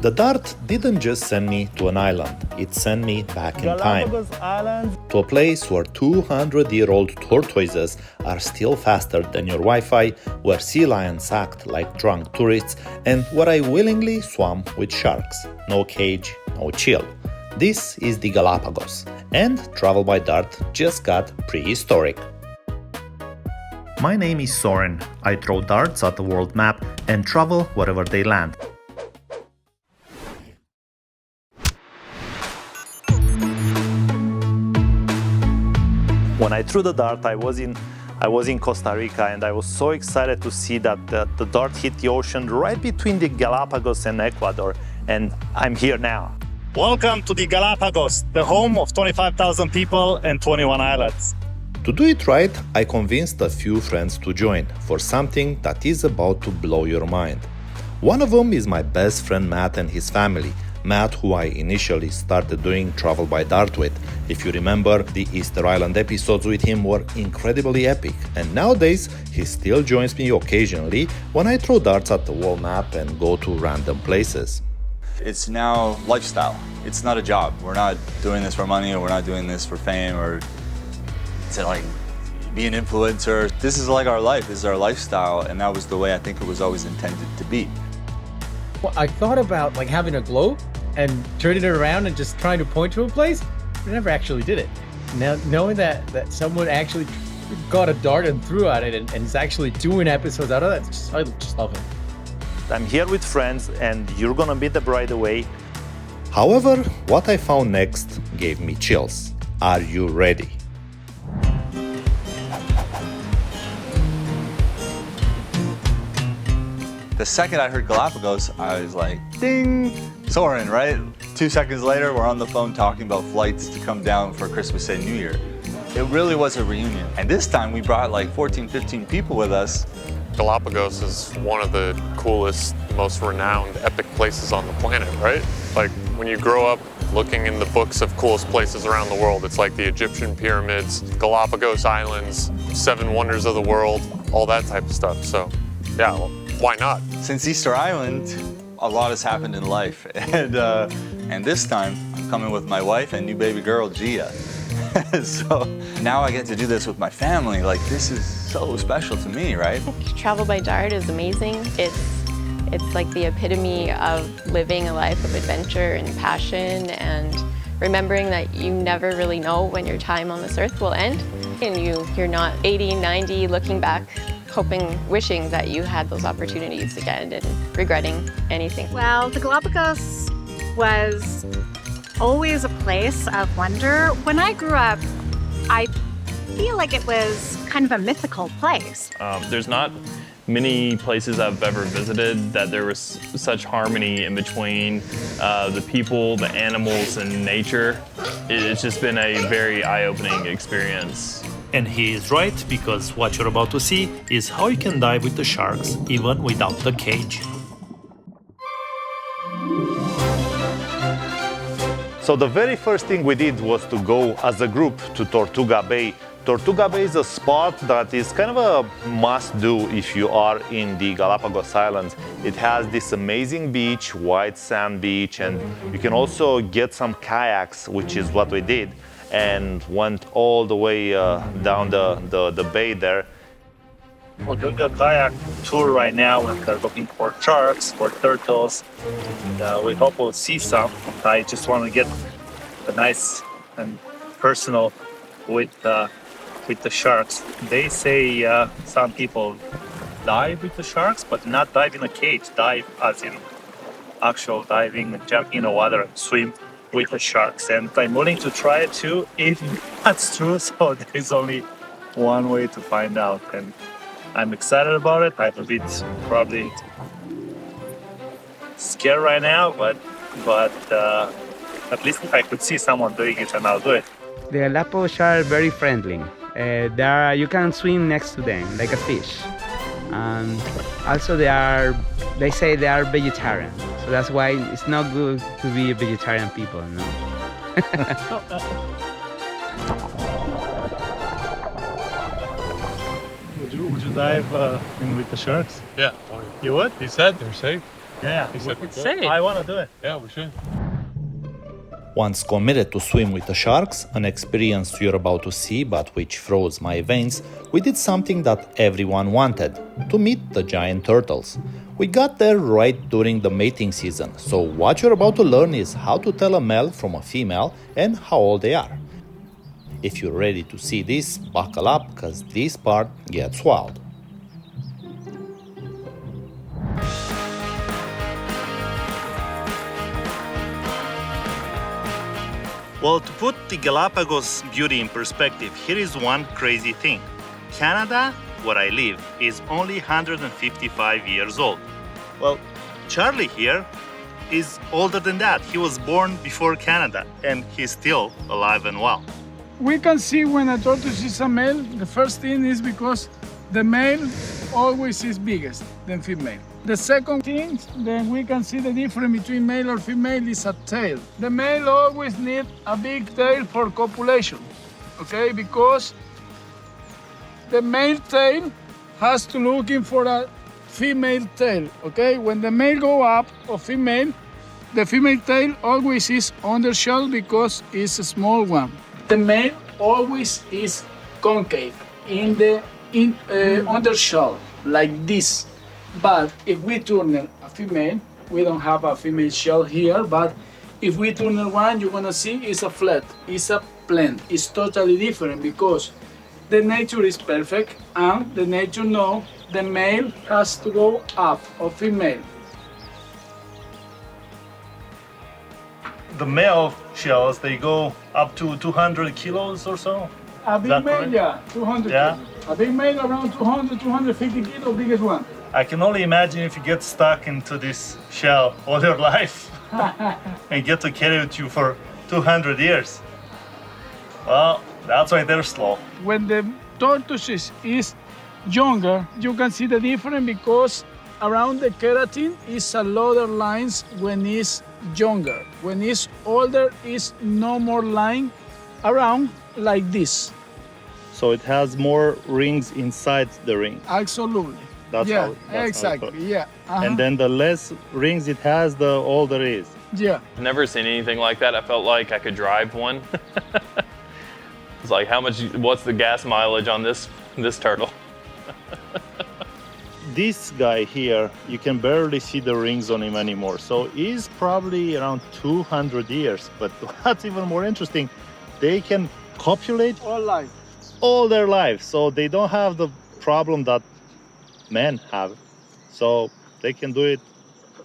The dart didn't just send me to an island, it sent me back in time. Galapagos Island. To a place where 200-year-old tortoises are still faster than your Wi-Fi, where sea lions act like drunk tourists, and where I willingly swam with sharks. No cage, no chill. This is the Galapagos, and travel by dart just got prehistoric. My name is Soren. I throw darts at the world map and travel wherever they land. When I threw the dart, I was in Costa Rica, and I was so excited to see that the dart hit the ocean right between the Galapagos and Ecuador, and I'm here now. Welcome to the Galapagos, the home of 25,000 people and 21 islands. To do it right, I convinced a few friends to join for something that is about to blow your mind. One of them is my best friend Matt and his family. Matt, who I initially started doing travel by dart with. If you remember, the Easter Island episodes with him were incredibly epic, and nowadays he still joins me occasionally when I throw darts at the world map and go to random places. It's now lifestyle. It's not a job. We're not doing this for money, or we're not doing this for fame, or to like be an influencer. This is like our life. This is our lifestyle, and that was the way I think it was always intended to be. Well, I thought about like having a globe and turning it around and just trying to point to a place, but I never actually did it. Now, knowing that someone actually got a dart and threw at it and is actually doing episodes out of that, I just love it. I'm here with friends, and you're gonna meet them right away. However, what I found next gave me chills. Are you ready? The second I heard Galapagos, I was like, ding, Soren, right? 2 seconds later, we're on the phone talking about flights to come down for Christmas and New Year. It really was a reunion. And this time we brought like 14, 15 people with us. Galapagos is one of the coolest, most renowned, epic places on the planet, right? Like when you grow up looking in the books of coolest places around the world, it's like the Egyptian pyramids, Galapagos Islands, 7 wonders of the world, all that type of stuff. So yeah, well, why not? Since Easter Island, a lot has happened in life. And this time, I'm coming with my wife and new baby girl, Gia. So now I get to do this with my family. Like, this is so special to me, right? Travel by dart is amazing. It's like the epitome of living a life of adventure and passion, and remembering that you never really know when your time on this earth will end. And you're not 80, 90 looking back, wishing that you had those opportunities again and regretting anything. Well, the Galapagos was always a place of wonder. When I grew up, I feel like it was kind of a mythical place. There's not many places I've ever visited that there was such harmony in between the people, the animals, and nature. It's just been a very eye-opening experience. And he is right, because what you're about to see is how you can dive with the sharks even without the cage. So the very first thing we did was to go as a group to Tortuga Bay. Tortuga Bay is a spot that is kind of a must-do if you are in the Galapagos Islands. It has this amazing beach, white sand beach, and you can also get some kayaks, which is what we did, and went all the way down the bay there. We're doing a kayak tour right now, and we're looking for sharks, for turtles, and we hope we'll see some. I just want to get a nice and personal with the sharks. They say some people dive with the sharks, but not dive in a cage, dive as in actual diving and jump in the water and swim with the sharks. And I'm willing to try it too, if that's true. So there is only one way to find out, and I'm excited about it. I'm a bit probably scared right now, but at least if I could see someone doing it, and I'll do it. The Galápagos are very friendly. You can swim next to them like a fish. Also, they say they are vegetarian, so that's why it's not good to be a vegetarian people, no? Would you dive in with the sharks? Yeah. You would? He said they're safe. Yeah, Say. I want to do it. Yeah, we should. Once committed to swim with the sharks, an experience you're about to see but which froze my veins, we did something that everyone wanted, to meet the giant turtles. We got there right during the mating season, so what you're about to learn is how to tell a male from a female and how old they are. If you're ready to see this, buckle up, cause this part gets wild. Well, to put the Galapagos beauty in perspective, here is one crazy thing. Canada, where I live, is only 155 years old. Well, Charlie here is older than that. He was born before Canada, and he's still alive and well. We can see when a tortoise is a male, the first thing is because the male always is biggest than female. The second thing, then we can see the difference between male or female is a tail. The male always need a big tail for copulation, okay? Because the male tail has to looking for a female tail, okay? When the male go up or female, the female tail always is undershell because it's a small one. The male always is concave in the undershell, like this. But if we turn a female, we don't have a female shell here, but if we turn one, you're gonna see it's a flat, it's a plant. It's totally different because the nature is perfect and the nature knows the male has to go up or female. The male shells, they go up to 200 kilos or so. A big that male, correct? yeah, 200 Yeah. kilos. A big male around 200, 250 kilos, biggest one. I can only imagine if you get stuck into this shell all your life and get to carry it with you for 200 years. Well, that's why they're slow. When the tortoise is younger, you can see the difference because around the keratin is a lot of lines when it's younger. When it's older, it's no more line around like this. So it has more rings inside the ring. Absolutely. That's yeah, how that's exactly. how it Yeah. And then the less rings it has, the older it is. Yeah. Never seen anything like that. I felt like I could drive one. It's like, what's the gas mileage on this turtle? This guy here, you can barely see the rings on him anymore. So he's probably around 200 years. But what's even more interesting, they can copulate All life. all their lives. So they don't have the problem that men have. So they can do it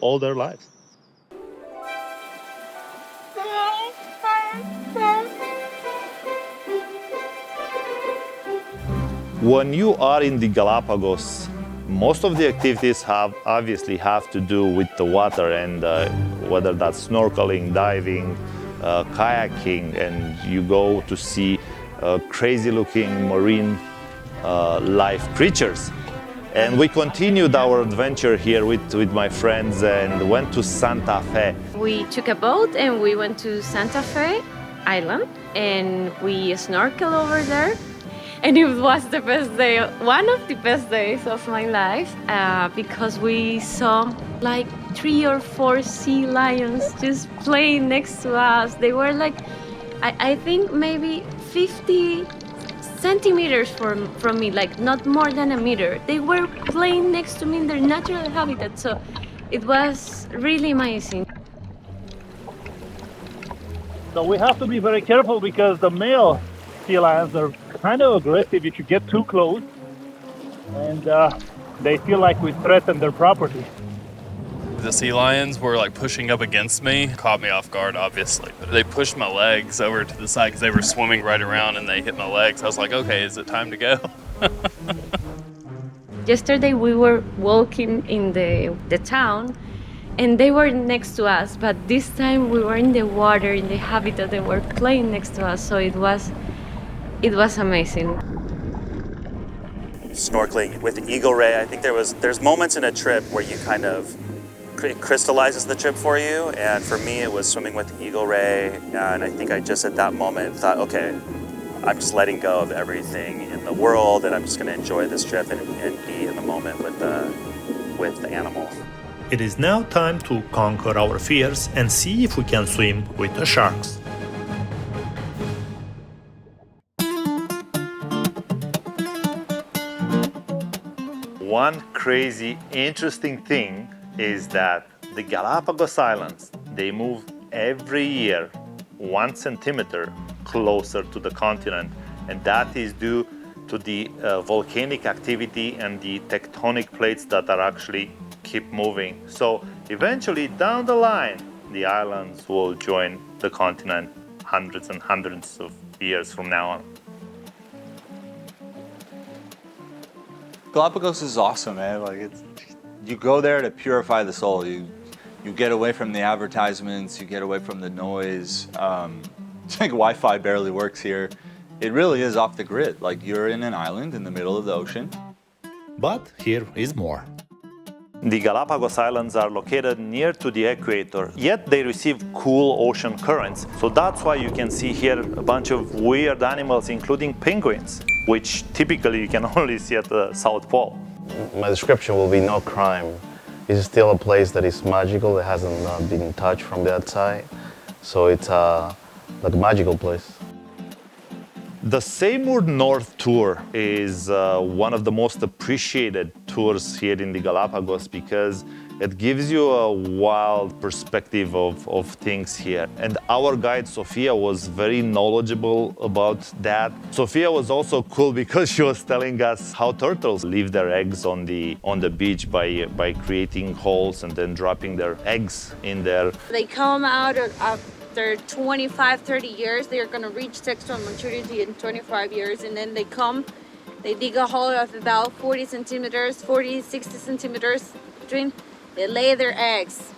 all their lives. When you are in the Galapagos, most of the activities obviously have to do with the water, and whether that's snorkeling, diving, kayaking, and you go to see crazy-looking marine life creatures. And we continued our adventure here with my friends and went to Santa Fe. We took a boat and we went to Santa Fe Island and we snorkeled over there. And it was the best day, one of the best days of my life, because we saw like 3 or 4 sea lions just playing next to us. They were like, I think maybe 50 centimeters from me, like not more than a meter. They were playing next to me in their natural habitat, so it was really amazing. So we have to be very careful because the male sea lions are kind of aggressive if you get too close, and they feel like we threaten their property. The sea lions were like pushing up against me, caught me off guard, obviously. But they pushed my legs over to the side because they were swimming right around and they hit my legs. I was like, okay, is it time to go? Yesterday we were walking in the town and they were next to us, but this time we were in the water, in the habitat. They were playing next to us, so it was amazing. Snorkeling with the eagle ray, I think there's moments in a trip where you kind of, it crystallizes the trip for you, and for me it was swimming with the eagle ray, and I think I just at that moment thought, okay, I'm just letting go of everything in the world and I'm just going to enjoy this trip and be in the moment with the animal. It is now time to conquer our fears and see if we can swim with the sharks. One crazy, interesting thing is that the Galapagos Islands, they move every year 1 centimeter closer to the continent, and that is due to the volcanic activity and the tectonic plates that are actually keep moving. So eventually down the line, the islands will join the continent hundreds and hundreds of years from now on. Galapagos is awesome, man. Like you go there to purify the soul. You get away from the advertisements. You get away from the noise. It's like Wi-Fi barely works here. It really is off the grid. Like you're in an island in the middle of the ocean. But here is more. The Galapagos Islands are located near to the equator, yet they receive cool ocean currents. So that's why you can see here a bunch of weird animals, including penguins, which typically you can only see at the South Pole. My description will be no crime. It's still a place that is magical, that hasn't been touched from the outside. So it's like a magical place. The Seymour North Tour is one of the most appreciated tours here in the Galapagos because it gives you a wild perspective of things here. And our guide, Sofia, was very knowledgeable about that. Sofia was also cool because she was telling us how turtles leave their eggs on the beach by creating holes and then dropping their eggs in there. They come out after 25, 30 years. They're going to reach sexual maturity in 25 years. And then they dig a hole of about 40 centimeters, 40, 60 centimeters between. They lay their eggs,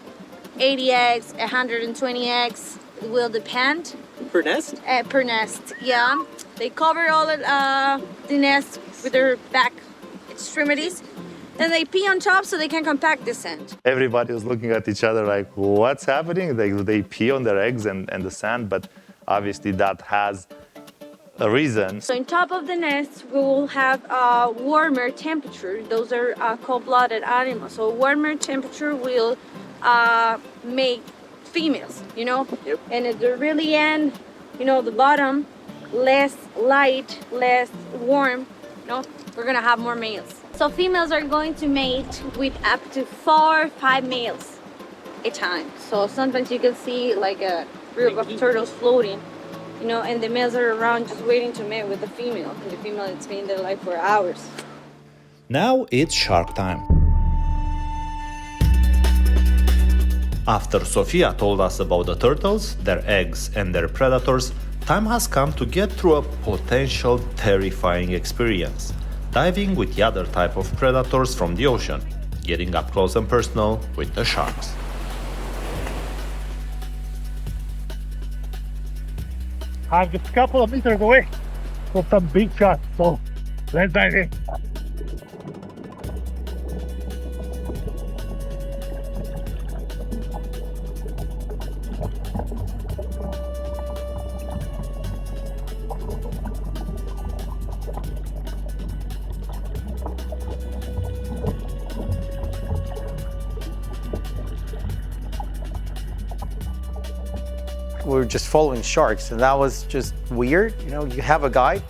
80 eggs, 120 eggs, it will depend. Per nest? Per nest, yeah. They cover all of the nest with their back extremities. Then they pee on top so they can compact the sand. Everybody was looking at each other like, what's happening? They pee on their eggs and the sand, but obviously that has a reason. So on top of the nest, we will have a warmer temperature. Those are cold-blooded animals. So warmer temperature will make females, you know? Yep. And at the really end, you know, the bottom, less light, less warm, you know, we're gonna have more males. So females are going to mate with up to 4 or 5 males a time. So sometimes you can see like a group of turtles floating, you know, and the males are around just waiting to mate with the female. And the female is being there like for hours. Now it's shark time. After Sofia told us about the turtles, their eggs and their predators, time has come to get through a potential terrifying experience. Diving with the other type of predators from the ocean, getting up close and personal with the sharks. I'm just a couple of meters away from some big shots, so let's dive in. We were just following sharks, and that was just weird. You know, you have a guy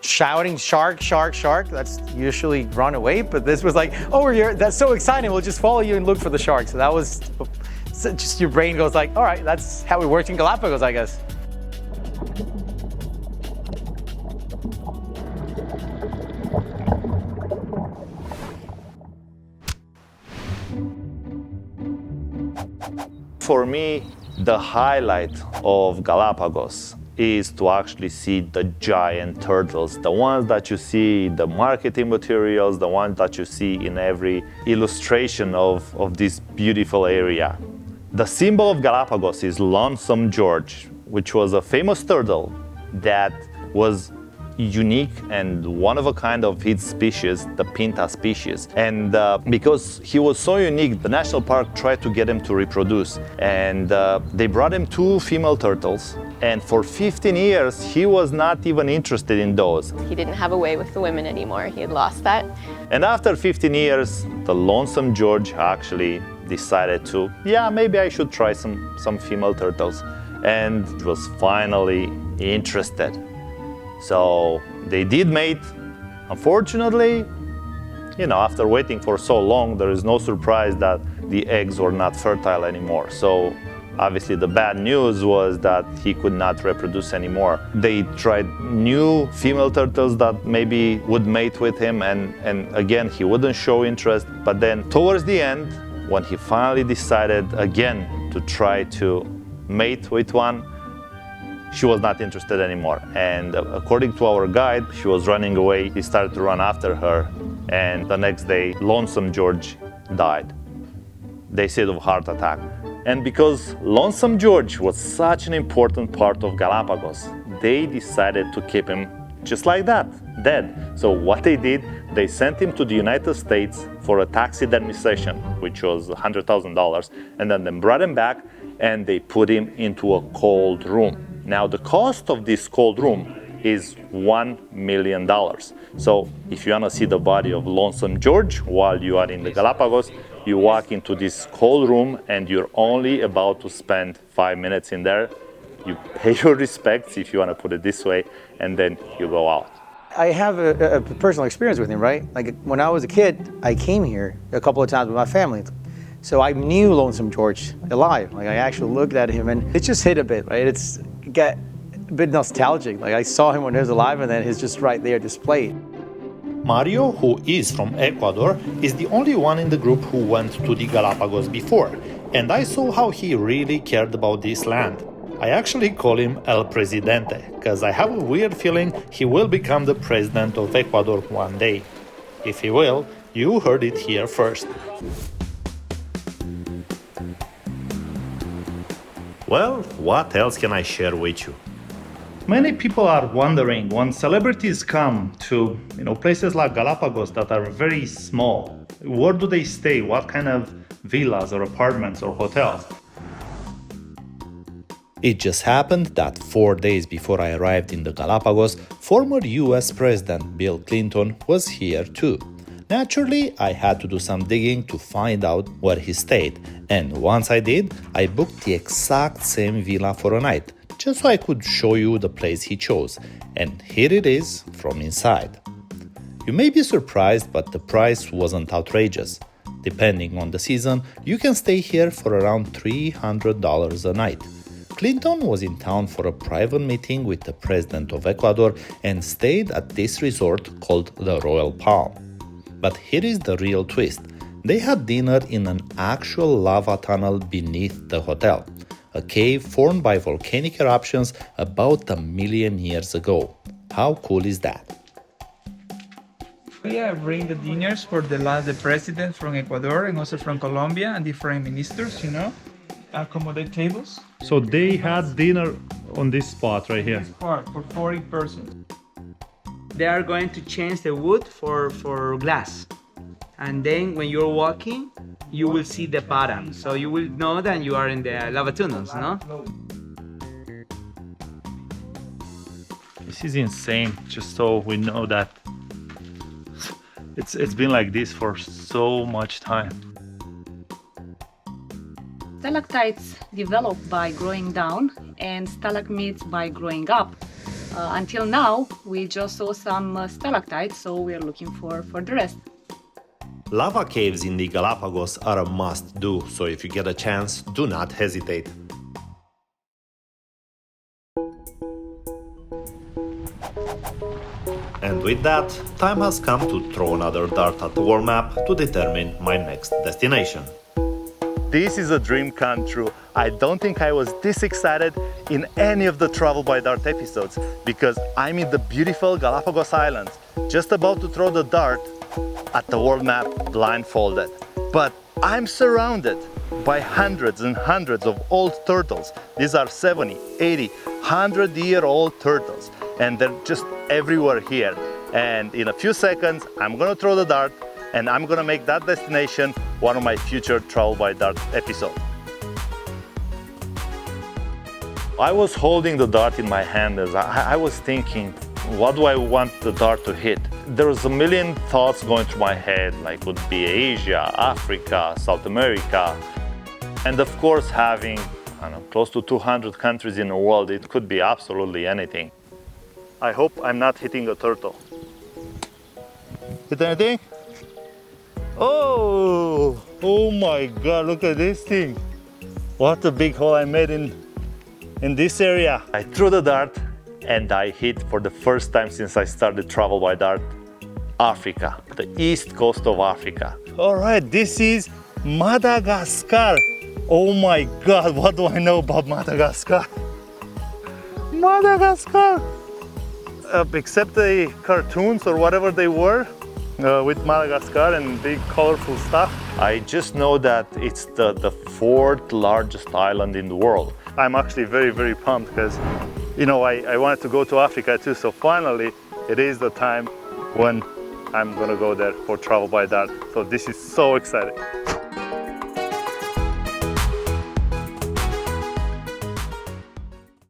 shouting shark, shark, shark. That's usually run away, but this was like, oh, we're here. That's so exciting. We'll just follow you and look for the sharks. So that was just your brain goes like, all right, that's how it works in Galapagos, I guess. For me, the highlight of Galapagos is to actually see the giant turtles, the ones that you see in the marketing materials, the ones that you see in every illustration of this beautiful area. The symbol of Galapagos is Lonesome George, which was a famous turtle that was unique and one of a kind of its species, the Pinta species. And because he was so unique, the national park tried to get him to reproduce. And they brought him 2 female turtles. And for 15 years, he was not even interested in those. He didn't have a way with the women anymore. He had lost that. And after 15 years, the Lonesome George actually decided to, maybe I should try some female turtles, and was finally interested. So they did mate. Unfortunately, after waiting for so long, there is no surprise that the eggs were not fertile anymore. So obviously the bad news was that he could not reproduce anymore. They tried new female turtles that maybe would mate with him, and again, he wouldn't show interest. But then towards the end, when he finally decided again to try to mate with one, she was not interested anymore. And according to our guide, she was running away. He started to run after her, and the next day, Lonesome George died. They said of heart attack. And because Lonesome George was such an important part of Galapagos, they decided to keep him just like that, dead. So what they did, they sent him to the United States for a taxidermization, which was $100,000, and then they brought him back and they put him into a cold room. Now the cost of this cold room is $1 million. So if you want to see the body of Lonesome George while you are in the Galapagos, you walk into this cold room and you're only about to spend 5 minutes in there. You pay your respects, if you want to put it this way, and then you go out. I have a personal experience with him, right? Like when I was a kid, I came here a couple of times with my family. So I knew Lonesome George alive. Like I actually looked at him and it just hit a bit, right? It's got a bit nostalgic. Like I saw him when he was alive and then he's just right there displayed. Mario, who is from Ecuador, is the only one in the group who went to the Galapagos before, and I saw how he really cared about this land. I actually call him El Presidente, because I have a weird feeling he will become the president of Ecuador one day. If he will, you heard it here first. Well, what else can I share with you? Many people are wondering, when celebrities come to places like Galapagos that are very small, where do they stay? What kind of villas or apartments or hotels? It just happened that 4 days before I arrived in the Galapagos, former US President Bill Clinton was here too. Naturally, I had to do some digging to find out where he stayed, and once I did, I booked the exact same villa for a night, just so I could show you the place he chose, and here it is from inside. You may be surprised, but the price wasn't outrageous. Depending on the season, you can stay here for around $300 a night. Clinton was in town for a private meeting with the president of Ecuador and stayed at this resort called the Royal Palm. But here is the real twist. They had dinner in an actual lava tunnel beneath the hotel, a cave formed by volcanic eruptions about 1 million years ago. How cool is that? We bring the dinners for the president from Ecuador and also from Colombia and different ministers, accommodate tables. So they had dinner on this spot right here. This part for 40 persons. They are going to change the wood for glass. And then when you're walking, you will see the bottom. So you will know that you are in the lava tunnels, no? This is insane, just so we know that it's been like this for so much time. Stalactites develop by growing down and stalagmites by growing up. Until now, we just saw some stalactites, so we're looking for the rest. Lava caves in the Galapagos are a must-do, so if you get a chance, do not hesitate. And with that, time has come to throw another dart at the world map to determine my next destination. This is a dream come true. I don't think I was this excited in any of the Travel by Dart episodes, because I'm in the beautiful Galapagos Islands, just about to throw the dart at the world map blindfolded. But I'm surrounded by hundreds and hundreds of old turtles. These are 70, 80, 100-year-old turtles, and they're just everywhere here. And in a few seconds, I'm gonna throw the dart and I'm gonna make that destination one of my future Travel by Dart episodes. I was holding the dart in my hand as I was thinking, what do I want the dart to hit? There's a million thoughts going through my head, like would be Asia, Africa, South America. And of course, having, I don't know, close to 200 countries in the world, it could be absolutely anything. I hope I'm not hitting a turtle. Hit anything? Oh, oh my God, look at this thing. What a big hole I made in this area. I threw the dart and I hit for the first time since I started travel by dart, Africa, the east coast of Africa. All right, this is Madagascar. Oh my God, what do I know about Madagascar? Madagascar! Except the cartoons or whatever they were with Madagascar and big colorful stuff. I just know that it's the fourth largest island in the world. I'm actually very, very pumped because, you know, I wanted to go to Africa too, so finally it is the time when I'm gonna go there for travel by dart. So this is so exciting.